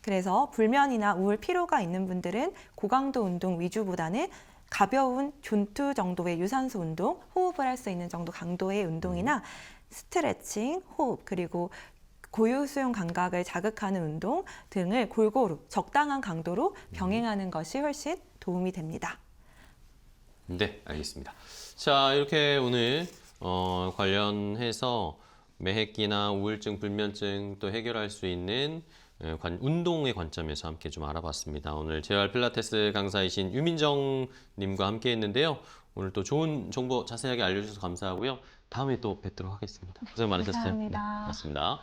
C: 그래서 불면이나 우울 피로가 있는 분들은 고강도 운동 위주보다는 가벼운 존투 정도의 유산소 운동, 호흡을 할 수 있는 정도 강도의 운동이나 스트레칭, 호흡, 그리고 고유수용 감각을 자극하는 운동 등을 골고루 적당한 강도로 병행하는 것이 훨씬 도움이 됩니다.
A: 네, 알겠습니다. 자, 이렇게 오늘 관련해서 매핵기나 우울증, 불면증 또 해결할 수 있는 운동의 관점에서 함께 좀 알아봤습니다. 오늘 재활 필라테스 강사이신 유민정 님과 함께 했는데요. 오늘 또 좋은 정보 자세하게 알려주셔서 감사하고요. 다음에 또 뵙도록 하겠습니다. 고생 많으셨어요.
C: 감사합니다.
A: 네, 고맙습니다.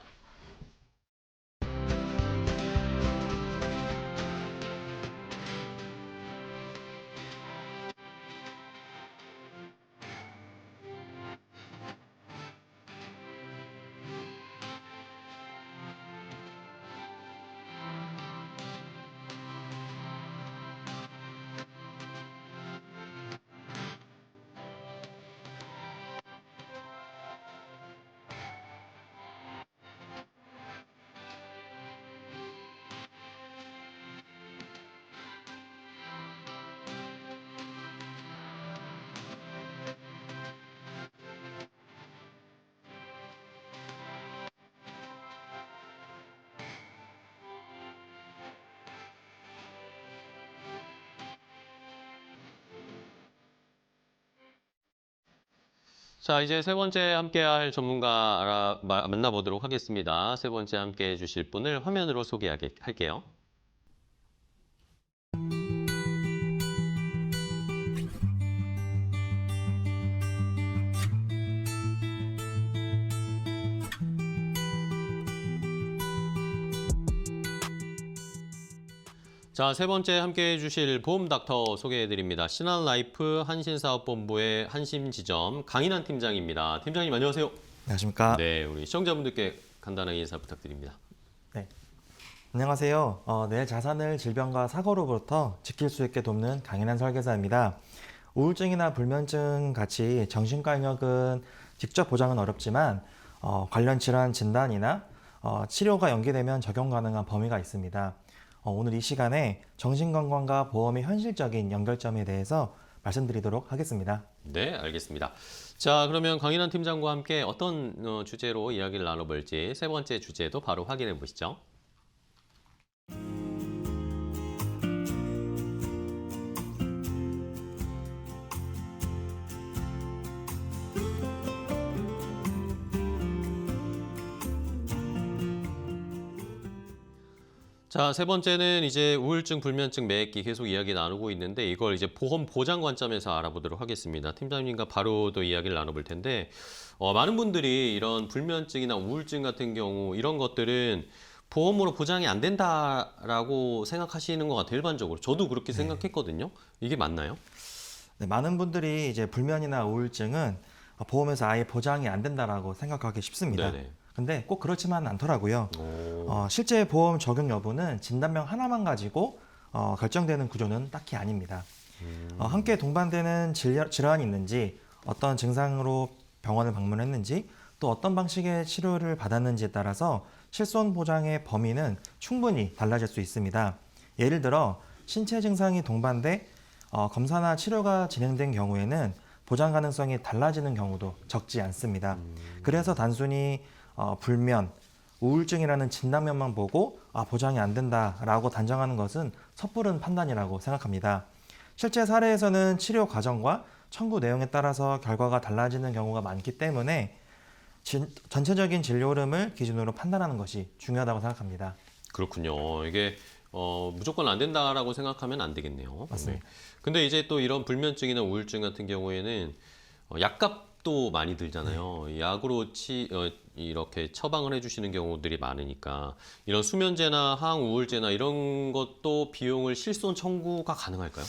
A: 자, 이제 세 번째 함께할 전문가 만나보도록 하겠습니다. 세 번째 함께해 주실 분을 화면으로 소개할게요. 자, 세 번째 함께해 주실 보험 닥터 소개해 드립니다. 신한라이프 한신사업본부의 한심지점 강인한 팀장입니다. 팀장님 안녕하세요.
D: 안녕하십니까.
A: 네, 우리 시청자분들께 간단하게 인사 부탁드립니다.
D: 네. 안녕하세요. 내 자산을 질병과 사고로부터 지킬 수 있게 돕는 강인한 설계사입니다. 우울증이나 불면증 같이 정신과인력은 직접 보장은 어렵지만 관련 질환 진단이나 치료가 연계되면 적용 가능한 범위가 있습니다. 오늘 이 시간에 정신건강과 보험의 현실적인 연결점에 대해서 말씀드리도록 하겠습니다.
A: 네, 알겠습니다. 자, 그러면 강인한 팀장과 함께 어떤 주제로 이야기를 나눠볼지 세 번째 주제도 바로 확인해 보시죠. 자, 세 번째는 이제 우울증, 불면증, 매액기 계속 이야기 나누고 있는데 이걸 이제 보험 보장 관점에서 알아보도록 하겠습니다. 팀장님과 바로 또 이야기를 나눠볼 텐데 많은 분들이 이런 불면증이나 우울증 같은 경우 이런 것들은 보험으로 보장이 안 된다라고 생각하시는 것 같아요. 일반적으로. 저도 그렇게 생각했거든요. 이게 맞나요?
D: 네, 많은 분들이 이제 불면이나 우울증은 보험에서 아예 보장이 안 된다라고 생각하기 쉽습니다.
A: 네네.
D: 근데 꼭 그렇지만 않더라고요.
A: 오.
D: 실제 보험 적용 여부는 진단명 하나만 가지고 결정되는 구조는 딱히 아닙니다. 함께 동반되는 질환이 있는지, 어떤 증상으로 병원을 방문했는지, 또 어떤 방식의 치료를 받았는지에 따라서 실손 보장의 범위는 충분히 달라질 수 있습니다. 예를 들어 신체 증상이 동반돼 검사나 치료가 진행된 경우에는 보장 가능성이 달라지는 경우도 적지 않습니다. 그래서 단순히 불면, 우울증이라는 진단면만 보고 보장이 안 된다라고 단정하는 것은 섣부른 판단이라고 생각합니다. 실제 사례에서는 치료 과정과 청구 내용에 따라서 결과가 달라지는 경우가 많기 때문에 전체적인 진료 흐름을 기준으로 판단하는 것이 중요하다고 생각합니다.
A: 그렇군요. 이게 무조건 안 된다라고 생각하면 안 되겠네요.
D: 맞습니다.
A: 네. 근데 이제 또 이런 불면증이나 우울증 같은 경우에는 약값도 많이 들잖아요. 약으로 이렇게 처방을 해주시는 경우들이 많으니까 이런 수면제나 항우울제나 이런 것도 비용을 실손 청구가 가능할까요?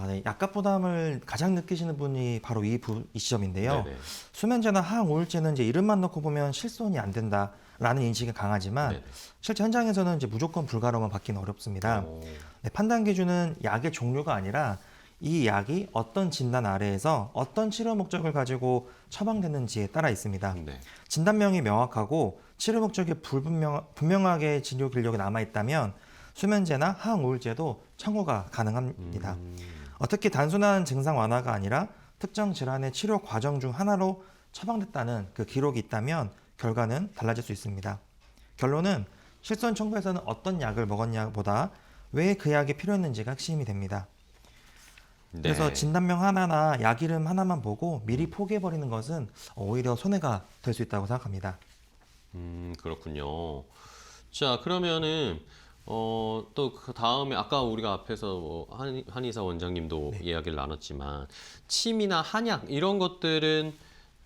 D: 네. 약값 부담을 가장 느끼시는 분이 바로 이 지점인데요.
A: 네네.
D: 수면제나 항우울제는 이제 이름만 놓고 보면 실손이 안 된다라는 인식이 강하지만
A: 네네.
D: 실제 현장에서는 이제 무조건 불가로만 받기는 어렵습니다.
A: 오.
D: 네, 판단 기준은 약의 종류가 아니라 이 약이 어떤 진단 아래에서 어떤 치료 목적을 가지고 처방됐는지에 따라 있습니다.
A: 네.
D: 진단명이 명확하고 치료 목적이 분명하게 진료 기록이 남아있다면 수면제나 항우울제도 청구가 가능합니다. 특히 단순한 증상 완화가 아니라 특정 질환의 치료 과정 중 하나로 처방됐다는 그 기록이 있다면 결과는 달라질 수 있습니다. 결론은 실손 청구에서는 어떤 약을 먹었냐보다 왜 그 약이 필요했는지가 핵심이 됩니다. 그래서
A: 네.
D: 진단명 하나나 약 이름 하나만 보고 미리 포기해버리는 것은 오히려 손해가 될 수 있다고 생각합니다.
A: 그렇군요. 자, 그러면은 또 그 다음에 아까 우리가 앞에서 한의사 원장님도 이야기를 나눴지만 침이나 한약 이런 것들은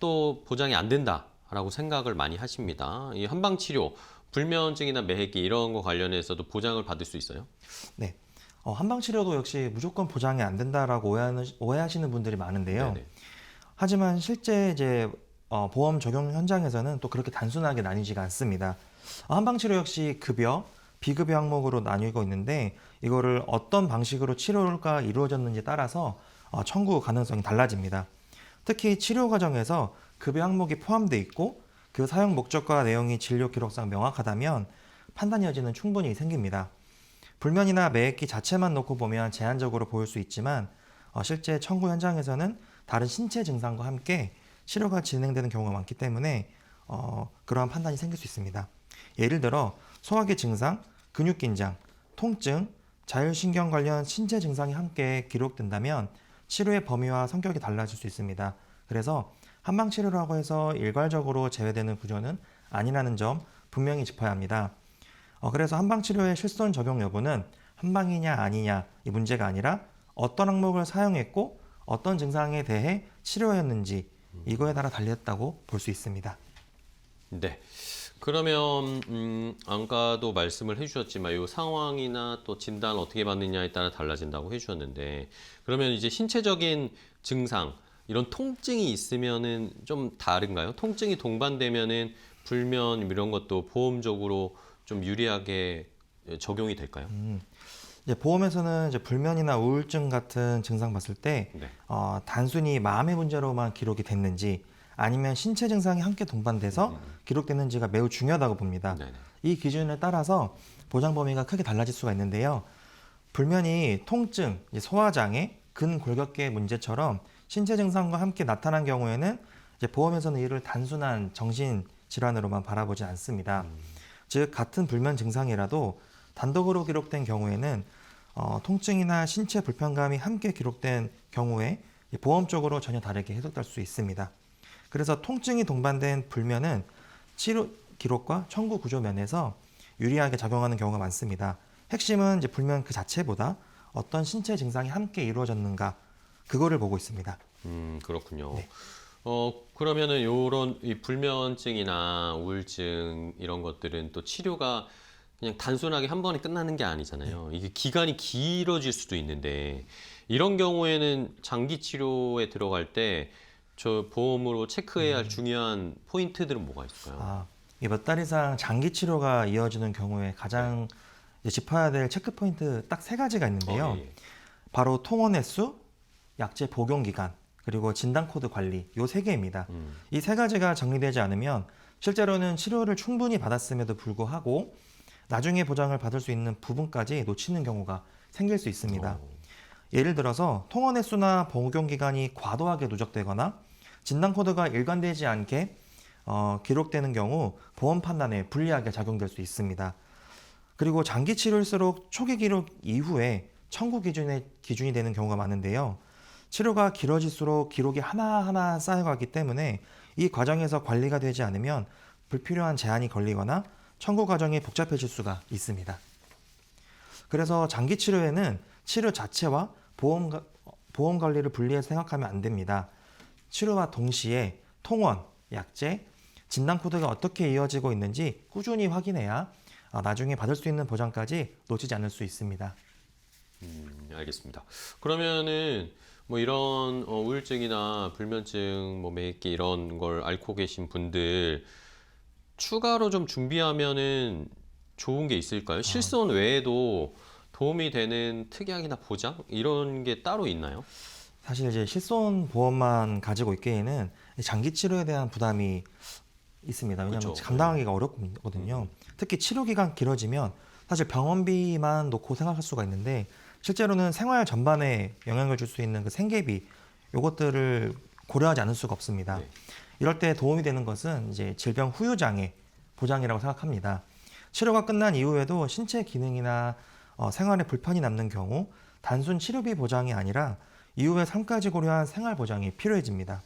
A: 또 보장이 안 된다라고 생각을 많이 하십니다. 이 한방 치료, 불면증이나 매핵기 이런 거 관련해서도 보장을 받을 수 있어요?
D: 네. 한방 치료도 역시 무조건 보장이 안 된다라고 오해하시는 분들이 많은데요.
A: 네네.
D: 하지만 실제 이제 보험 적용 현장에서는 또 그렇게 단순하게 나뉘지가 않습니다. 한방 치료 역시 급여, 비급여 항목으로 나뉘고 있는데 이거를 어떤 방식으로 치료가 이루어졌는지에 따라서 청구 가능성이 달라집니다. 특히 치료 과정에서 급여 항목이 포함되어 있고 그 사용 목적과 내용이 진료 기록상 명확하다면 판단 여지는 충분히 생깁니다. 불면이나 매액기 자체만 놓고 보면 제한적으로 보일 수 있지만 실제 청구 현장에서는 다른 신체 증상과 함께 치료가 진행되는 경우가 많기 때문에 그러한 판단이 생길 수 있습니다. 예를 들어 소화기 증상, 근육 긴장, 통증, 자율신경 관련 신체 증상이 함께 기록된다면 치료의 범위와 성격이 달라질 수 있습니다. 그래서 한방 치료라고 해서 일괄적으로 제외되는 구조는 아니라는 점 분명히 짚어야 합니다. 그래서 한방 치료의 실손 적용 여부는 한방이냐 아니냐 이 문제가 아니라 어떤 항목을 사용했고 어떤 증상에 대해 치료했는지 이거에 따라 달렸다고 볼 수 있습니다.
A: 네. 그러면 아까도 말씀을 해주셨지만 이 상황이나 또 진단을 어떻게 받느냐에 따라 달라진다고 해주셨는데 그러면 이제 신체적인 증상 이런 통증이 있으면은 좀 다른가요? 통증이 동반되면은 불면 이런 것도 보험적으로 좀 유리하게 적용이 될까요?
D: 이제 보험에서는 이제 불면이나 우울증 같은 증상 봤을 때
A: 네.
D: 단순히 마음의 문제로만 기록이 됐는지 아니면 신체 증상이 함께 동반돼서 기록됐는지가 매우 중요하다고 봅니다.
A: 네네.
D: 이 기준에 따라서 보장 범위가 크게 달라질 수가 있는데요. 불면이 통증, 소화장애, 근골격계 문제처럼 신체 증상과 함께 나타난 경우에는 이제 보험에서는 이를 단순한 정신 질환으로만 바라보지 않습니다. 즉 같은 불면 증상이라도 단독으로 기록된 경우에는 통증이나 신체 불편감이 함께 기록된 경우에 보험적으로 전혀 다르게 해석될 수 있습니다. 그래서 통증이 동반된 불면은 치료 기록과 청구 구조 면에서 유리하게 작용하는 경우가 많습니다. 핵심은 이제 불면 그 자체보다 어떤 신체 증상이 함께 이루어졌는가 그거를 보고 있습니다.
A: 그렇군요.
D: 네.
A: 그러면은 요런 이 불면증이나 우울증 이런 것들은 또 치료가 그냥 단순하게 한 번에 끝나는 게 아니잖아요. 이게 기간이 길어질 수도 있는데 이런 경우에는 장기 치료에 들어갈 때 저 보험으로 체크해야 할 중요한 포인트들은 뭐가 있을까요?
D: 이 몇 달 이상 장기 치료가 이어지는 경우에 가장 이제 짚어야 될 체크 포인트 딱 세 가지가 있는데요.
A: 예.
D: 바로 통원 횟수, 약제 복용 기간, 그리고 진단 코드 관리 요 세 개입니다. 이 세 가지가 정리되지 않으면 실제로는 치료를 충분히 받았음에도 불구하고 나중에 보장을 받을 수 있는 부분까지 놓치는 경우가 생길 수 있습니다. 예를 들어서 통원 횟수나 복용 기간이 과도하게 누적되거나 진단 코드가 일관되지 않게 기록되는 경우 보험 판단에 불리하게 작용될 수 있습니다. 그리고 장기 치료일수록 초기 기록 이후에 청구 기준이 되는 경우가 많은데요. 치료가 길어질수록 기록이 하나하나 쌓여가기 때문에 이 과정에서 관리가 되지 않으면 불필요한 제한이 걸리거나 청구 과정이 복잡해질 수가 있습니다. 그래서 장기 치료에는 치료 자체와 보험 관리를 분리해서 생각하면 안 됩니다. 치료와 동시에 통원, 약제, 진단 코드가 어떻게 이어지고 있는지 꾸준히 확인해야 나중에 받을 수 있는 보장까지 놓치지 않을 수 있습니다.
A: 알겠습니다. 그러면은 뭐 이런 우울증이나 불면증, 뭐 매기 이런 걸 앓고 계신 분들 추가로 좀 준비하면은 좋은 게 있을까요? 실손 외에도 도움이 되는 특약이나 보장 이런 게 따로 있나요?
D: 사실 이제 실손 보험만 가지고 있기에는 장기 치료에 대한 부담이 있습니다. 왜냐하면
A: 그쵸.
D: 감당하기가 어렵거든요. 특히 치료 기간 길어지면 사실 병원비만 놓고 생각할 수가 있는데 실제로는 생활 전반에 영향을 줄 수 있는 그 생계비 이것들을 고려하지 않을 수가 없습니다.
A: 네.
D: 이럴 때 도움이 되는 것은 이제 질병 후유 장애 보장이라고 생각합니다. 치료가 끝난 이후에도 신체 기능이나 생활에 불편이 남는 경우 단순 치료비 보장이 아니라 이후의 삶까지 고려한 생활 보장이 필요해집니다.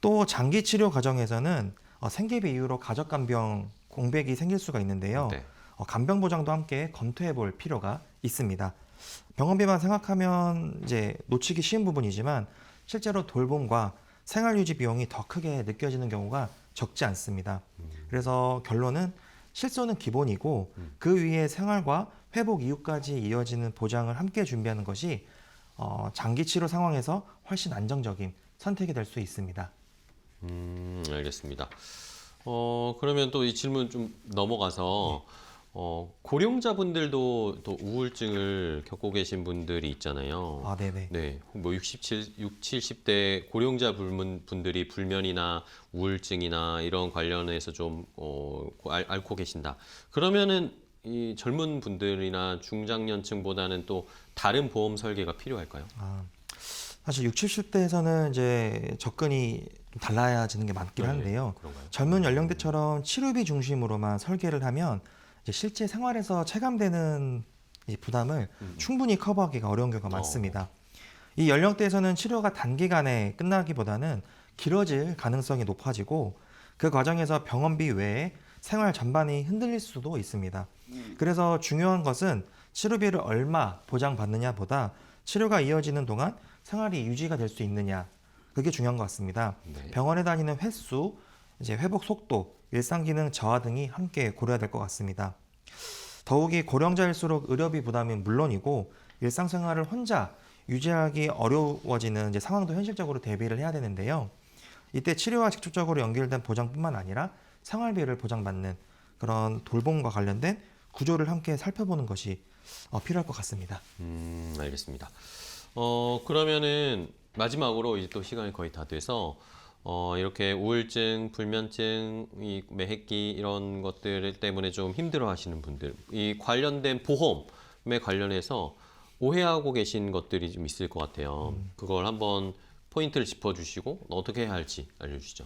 D: 또 장기 치료 과정에서는 생계비 이후로 가족 간병 공백이 생길 수가 있는데요.
A: 네.
D: 간병 보장도 함께 검토해 볼 필요가 있습니다. 병원비만 생각하면 이제 놓치기 쉬운 부분이지만 실제로 돌봄과 생활 유지 비용이 더 크게 느껴지는 경우가 적지 않습니다. 그래서 결론은 실손은 기본이고 그 위에 생활과 회복 이후까지 이어지는 보장을 함께 준비하는 것이 장기 치료 상황에서 훨씬 안정적인 선택이 될 수 있습니다.
A: 알겠습니다. 그러면 또 이 질문 좀 넘어가서 고령자분들도 또 우울증을 겪고 계신 분들이 있잖아요.
D: 네네.
A: 네, 뭐 70대 고령자 분들이 불면이나 우울증이나 이런 관련해서 좀 앓고 계신다. 그러면은 이 젊은 분들이나 중장년층보다는 또 다른 보험 설계가 필요할까요?
D: 사실 60, 70대에서는 이제 접근이 좀 달라지는 게 맞긴 한데요.
A: 그런가요?
D: 젊은 연령대처럼 치료비 중심으로만 설계를 하면 이제 실제 생활에서 체감되는 이 부담을 충분히 커버하기가 어려운 경우가 많습니다. 이 연령대에서는 치료가 단기간에 끝나기보다는 길어질 가능성이 높아지고 그 과정에서 병원비 외에 생활 전반이 흔들릴 수도 있습니다. 그래서 중요한 것은 치료비를 얼마 보장받느냐보다 치료가 이어지는 동안 생활이 유지가 될 수 있느냐, 그게 중요한 것 같습니다.
A: 네.
D: 병원에 다니는 횟수, 이제 회복 속도, 일상 기능 저하 등이 함께 고려해야 될 것 같습니다. 더욱이 고령자일수록 의료비 부담은 물론이고 일상생활을 혼자 유지하기 어려워지는 이제 상황도 현실적으로 대비를 해야 되는데요. 이때 치료와 직접적으로 연결된 보장뿐만 아니라 생활비를 보장받는 그런 돌봄과 관련된 구조를 함께 살펴보는 것이 필요할 것 같습니다.
A: 알겠습니다. 그러면은 마지막으로 이제 또 시간이 거의 다 돼서 이렇게 우울증, 불면증, 이 매핵기 이런 것들 때문에 좀 힘들어하시는 분들, 이 관련된 보험에 관련해서 오해하고 계신 것들이 좀 있을 것 같아요. 그걸 한번 포인트를 짚어주시고 어떻게 해야 할지 알려주시죠.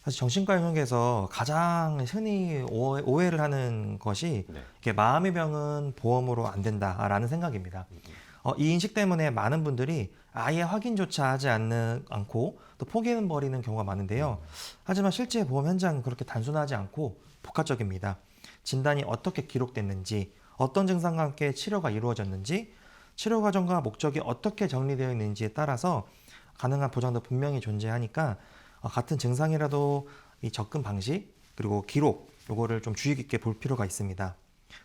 D: 사실 정신과 영역에서 가장 흔히 오해를 하는 것이
A: 네.
D: 이게 마음의 병은 보험으로 안 된다라는 생각입니다. 이 인식 때문에 많은 분들이 아예 확인조차 하지 않고 또 포기해버리는 경우가 많은데요. 하지만 실제 보험 현장은 그렇게 단순하지 않고 복합적입니다. 진단이 어떻게 기록됐는지, 어떤 증상과 함께 치료가 이루어졌는지, 치료 과정과 목적이 어떻게 정리되어 있는지에 따라서 가능한 보장도 분명히 존재하니까 같은 증상이라도 이 접근 방식 그리고 기록 요거를 좀 주의 깊게 볼 필요가 있습니다.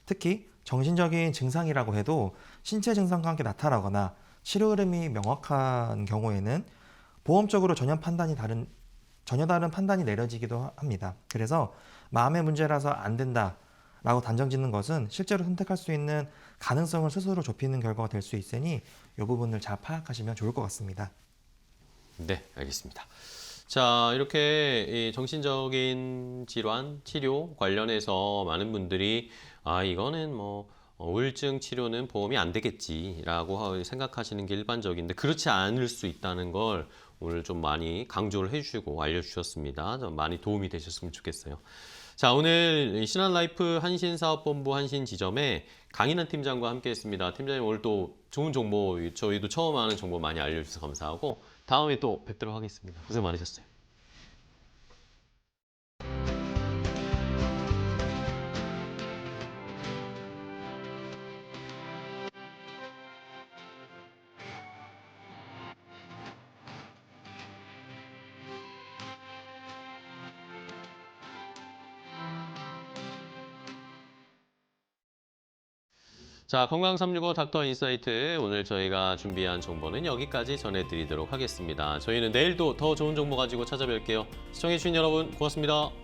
D: 특히 정신적인 증상이라고 해도 신체 증상과 함께 나타나거나 치료 흐름이 명확한 경우에는 보험적으로 전혀 다른 판단이 내려지기도 합니다. 그래서 마음의 문제라서 안 된다라고 단정짓는 것은 실제로 선택할 수 있는 가능성을 스스로 좁히는 결과가 될 수 있으니 이 부분을 잘 파악하시면 좋을 것 같습니다.
A: 네, 알겠습니다. 자, 이렇게 이 정신적인 질환 치료 관련해서 많은 분들이 이거는 뭐 우울증 치료는 보험이 안 되겠지라고 생각하시는 게 일반적인데 그렇지 않을 수 있다는 걸 오늘 좀 많이 강조를 해주시고 알려주셨습니다. 좀 많이 도움이 되셨으면 좋겠어요. 자, 오늘 신한라이프 한신사업본부 한신지점에 강인한 팀장과 함께했습니다. 팀장님 오늘 또 좋은 정보, 저희도 처음 아는 정보 많이 알려주셔서 감사하고 다음에 또 뵙도록 하겠습니다. 고생 많으셨어요. 자, 건강365 닥터 인사이트 오늘 저희가 준비한 정보는 여기까지 전해드리도록 하겠습니다. 저희는 내일도 더 좋은 정보 가지고 찾아뵐게요. 시청해주신 여러분 고맙습니다.